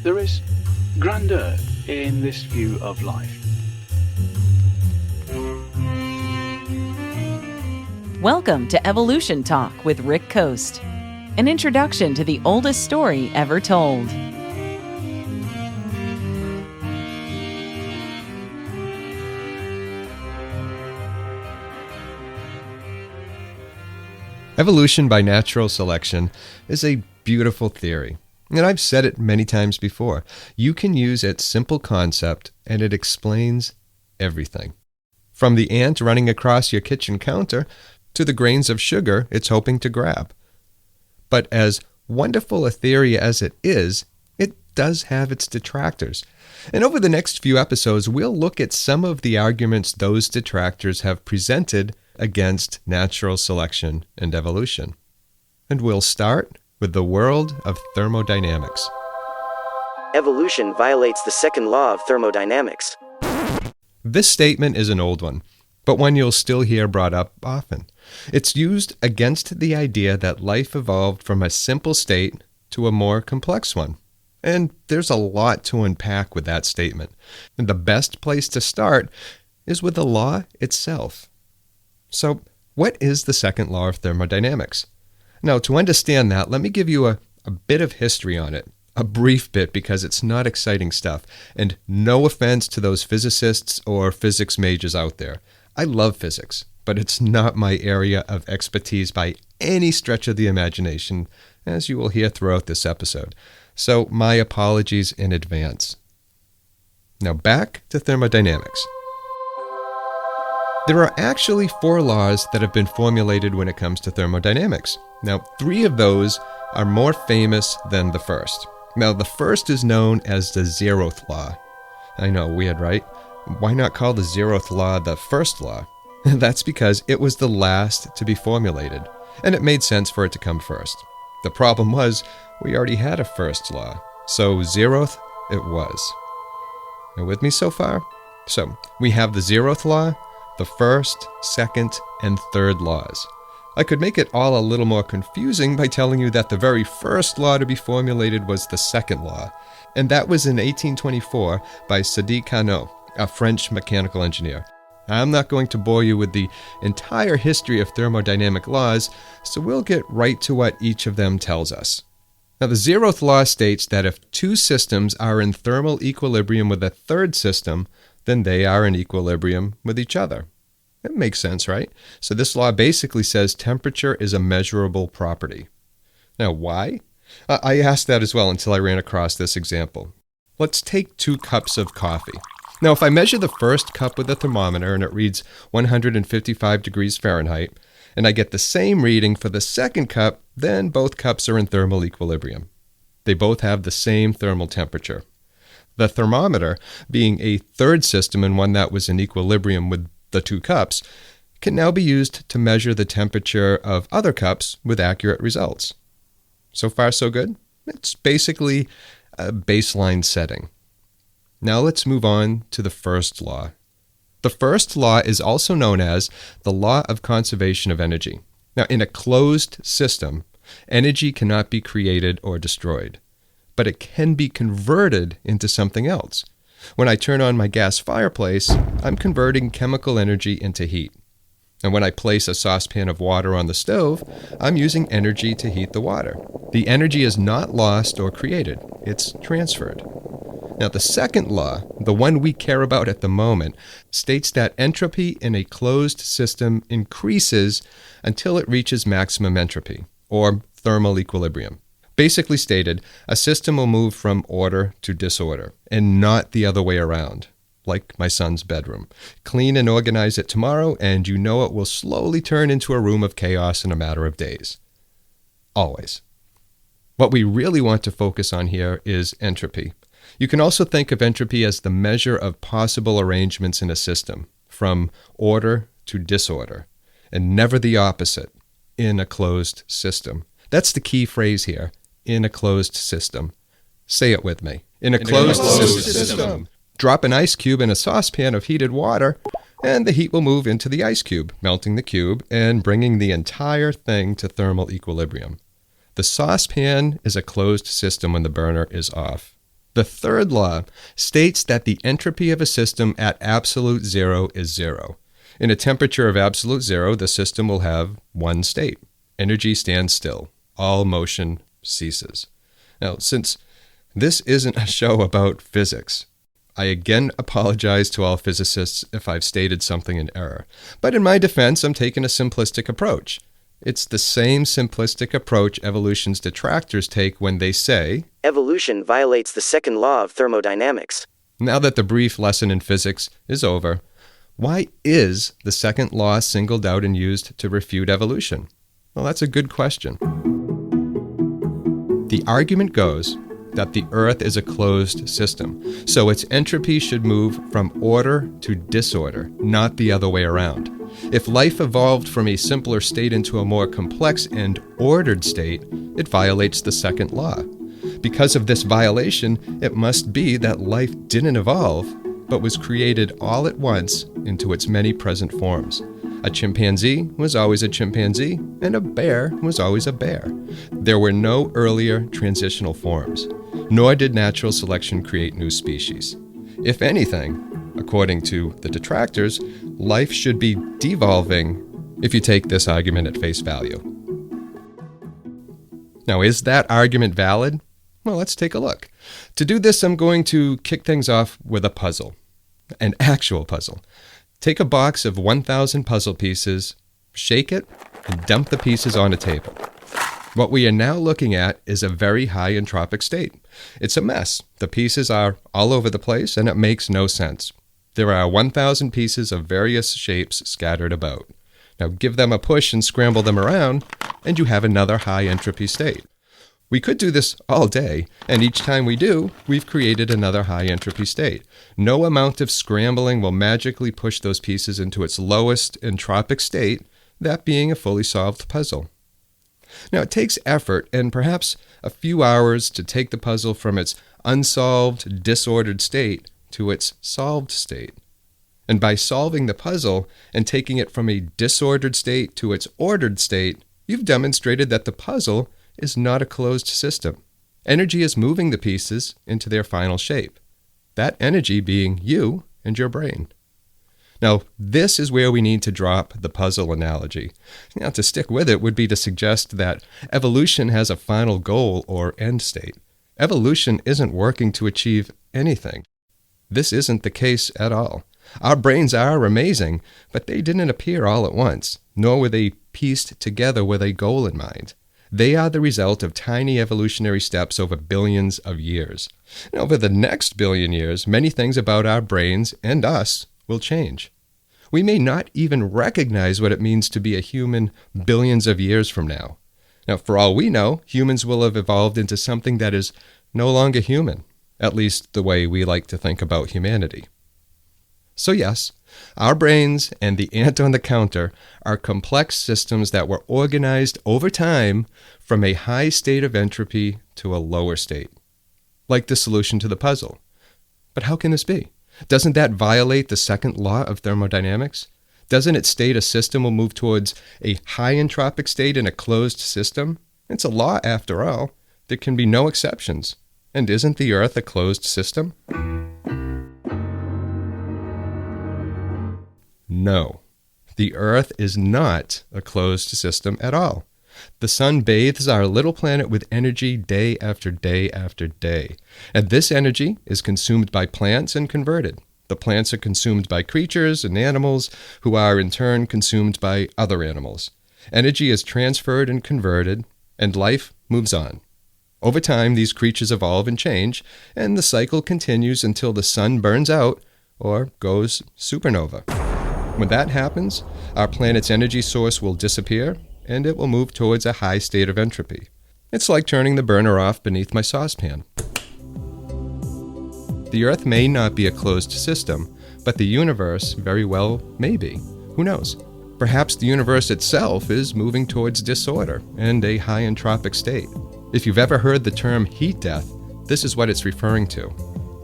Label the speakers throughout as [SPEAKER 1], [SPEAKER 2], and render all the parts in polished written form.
[SPEAKER 1] There is grandeur in this view of life.
[SPEAKER 2] Welcome to Evolution Talk with Rick Coast, an introduction to the oldest story ever told.
[SPEAKER 3] Evolution by natural selection is a beautiful theory, and I've said it many times before. You can use its simple concept and it explains everything. From the ant running across your kitchen counter to the grains of sugar it's hoping to grab. But as wonderful a theory as it does have its detractors. And over the next few episodes, we'll look at some of the arguments those detractors have presented against natural selection and evolution. And we'll start with the world of thermodynamics.
[SPEAKER 4] Evolution violates the second law of thermodynamics.
[SPEAKER 3] This statement is an old one, but one you'll still hear brought up often. It's used against the idea that life evolved from a simple state to a more complex one. And there's a lot to unpack with that statement. And the best place to start is with the law itself. So, what is the second law of thermodynamics? Now, to understand that, let me give you a bit of history on it. A brief bit, because it's not exciting stuff. And no offense to those physicists or physics majors out there. I love physics, but it's not my area of expertise by any stretch of the imagination, as you will hear throughout this episode. So, my apologies in advance. Now, back to thermodynamics. There are actually 4 laws that have been formulated when it comes to thermodynamics. Now, 3 of those are more famous than the first. Now, the first is known as the zeroth law. I know, weird, right? Why not call the zeroth law the first law? That's because it was the last to be formulated, and it made sense for it to come first. The problem was, we already had a first law, so zeroth it was. Are you with me so far? So, we have the zeroth law, the first, second, and third laws. I could make it all a little more confusing by telling you that the very first law to be formulated was the second law, and that was in 1824 by Sadi Carnot, a French mechanical engineer. I'm not going to bore you with the entire history of thermodynamic laws, so we'll get right to what each of them tells us. Now, the zeroth law states that if 2 systems are in thermal equilibrium with a third system, then they are in equilibrium with each other. It makes sense, right? So this law basically says temperature is a measurable property. Now, why? I asked that as well until I ran across this example. Let's take 2 cups of coffee. Now, if I measure the first cup with a thermometer and it reads 155 degrees Fahrenheit, and I get the same reading for the second cup, then both cups are in thermal equilibrium. They both have the same thermal temperature. The thermometer, being a third system and one that was in equilibrium with the 2 cups, can now be used to measure the temperature of other cups with accurate results. So far, so good? It's basically a baseline setting. Now let's move on to the first law. The first law is also known as the law of conservation of energy. Now, in a closed system, energy cannot be created or destroyed, but it can be converted into something else. When I turn on my gas fireplace, I'm converting chemical energy into heat. And when I place a saucepan of water on the stove, I'm using energy to heat the water. The energy is not lost or created, it's transferred. Now, the second law, the one we care about at the moment, states that entropy in a closed system increases until it reaches maximum entropy, or thermal equilibrium. Basically stated, a system will move from order to disorder, and not the other way around, like my son's bedroom. Clean and organize it tomorrow, and you know it will slowly turn into a room of chaos in a matter of days. Always. What we really want to focus on here is entropy. You can also think of entropy as the measure of possible arrangements in a system, from order to disorder, and never the opposite, in a closed system. That's the key phrase here, in a closed system. Say it with me. In a closed system. Drop an ice cube in a saucepan of heated water, and the heat will move into the ice cube, melting the cube and bringing the entire thing to thermal equilibrium. The saucepan is a closed system when the burner is off. The third law states that the entropy of a system at absolute zero is zero. In a temperature of absolute zero, the system will have one state. Energy stands still. All motion ceases. Now, since this isn't a show about physics, I again apologize to all physicists if I've stated something in error. But in my defense, I'm taking a simplistic approach. It's the same simplistic approach evolution's detractors take when they say,
[SPEAKER 4] Evolution violates the second law of thermodynamics.
[SPEAKER 3] Now that the brief lesson in physics is over, why is the second law singled out and used to refute evolution? Well, that's a good question. The argument goes that the Earth is a closed system, so its entropy should move from order to disorder, not the other way around. If life evolved from a simpler state into a more complex and ordered state, it violates the second law. Because of this violation, it must be that life didn't evolve, but was created all at once into its many present forms. A chimpanzee was always a chimpanzee, and a bear was always a bear. There were no earlier transitional forms, nor did natural selection create new species. If anything, according to the detractors, life should be devolving if you take this argument at face value. Now, is that argument valid? Well, let's take a look. To do this, I'm going to kick things off with a puzzle, an actual puzzle. Take a box of 1,000 puzzle pieces, shake it, and dump the pieces on a table. What we are now looking at is a very high entropic state. It's a mess. The pieces are all over the place, and it makes no sense. There are 1,000 pieces of various shapes scattered about. Now give them a push and scramble them around, and you have another high entropy state. We could do this all day, and each time we do, we've created another high entropy state. No amount of scrambling will magically push those pieces into its lowest entropic state, that being a fully solved puzzle. Now, it takes effort and perhaps a few hours to take the puzzle from its unsolved, disordered state to its solved state. And by solving the puzzle and taking it from a disordered state to its ordered state, you've demonstrated that the puzzle is not a closed system. Energy is moving the pieces into their final shape. That energy being you and your brain. Now, this is where we need to drop the puzzle analogy. Now, to stick with it would be to suggest that evolution has a final goal or end state. Evolution isn't working to achieve anything. This isn't the case at all. Our brains are amazing, but they didn't appear all at once, nor were they pieced together with a goal in mind. They are the result of tiny evolutionary steps over billions of years. And over the next billion years, many things about our brains and us will change. We may not even recognize what it means to be a human billions of years from now. Now, for all we know, humans will have evolved into something that is no longer human, at least the way we like to think about humanity. So yes, our brains and the ant on the counter are complex systems that were organized over time from a high state of entropy to a lower state, like the solution to the puzzle. But how can this be? Doesn't that violate the second law of thermodynamics? Doesn't it state a system will move towards a high entropic state in a closed system? It's a law after all. There can be no exceptions. And isn't the Earth a closed system? No, the Earth is not a closed system at all. The sun bathes our little planet with energy day after day after day. And this energy is consumed by plants and converted. The plants are consumed by creatures and animals who are in turn consumed by other animals. Energy is transferred and converted, and life moves on. Over time, these creatures evolve and change, and the cycle continues until the sun burns out or goes supernova. When that happens, our planet's energy source will disappear, and it will move towards a high state of entropy. It's like turning the burner off beneath my saucepan. The Earth may not be a closed system, but the universe very well may be. Who knows? Perhaps the universe itself is moving towards disorder and a high entropic state. If you've ever heard the term heat death, this is what it's referring to.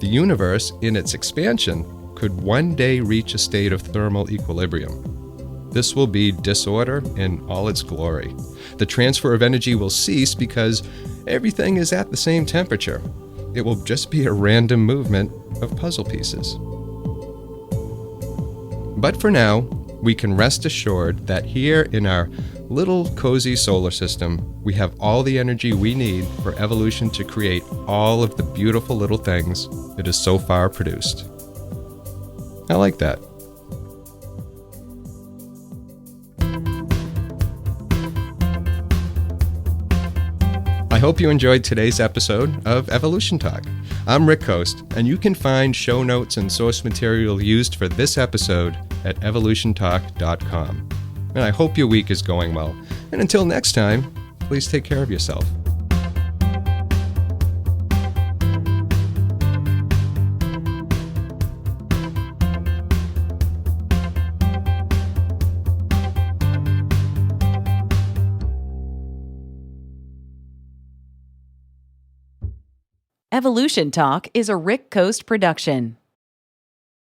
[SPEAKER 3] The universe, in its expansion, could one day reach a state of thermal equilibrium. This will be disorder in all its glory. The transfer of energy will cease because everything is at the same temperature. it will just be a random movement of puzzle pieces. But for now, we can rest assured that here in our little cozy solar system, we have all the energy we need for evolution to create all of the beautiful little things it has so far produced. I like that. I hope you enjoyed today's episode of Evolution Talk. I'm Rick Coast, and you can find show notes and source material used for this episode at evolutiontalk.com. And I hope your week is going well. And until next time, please take care of yourself.
[SPEAKER 2] Evolution Talk is a Rick Coast production.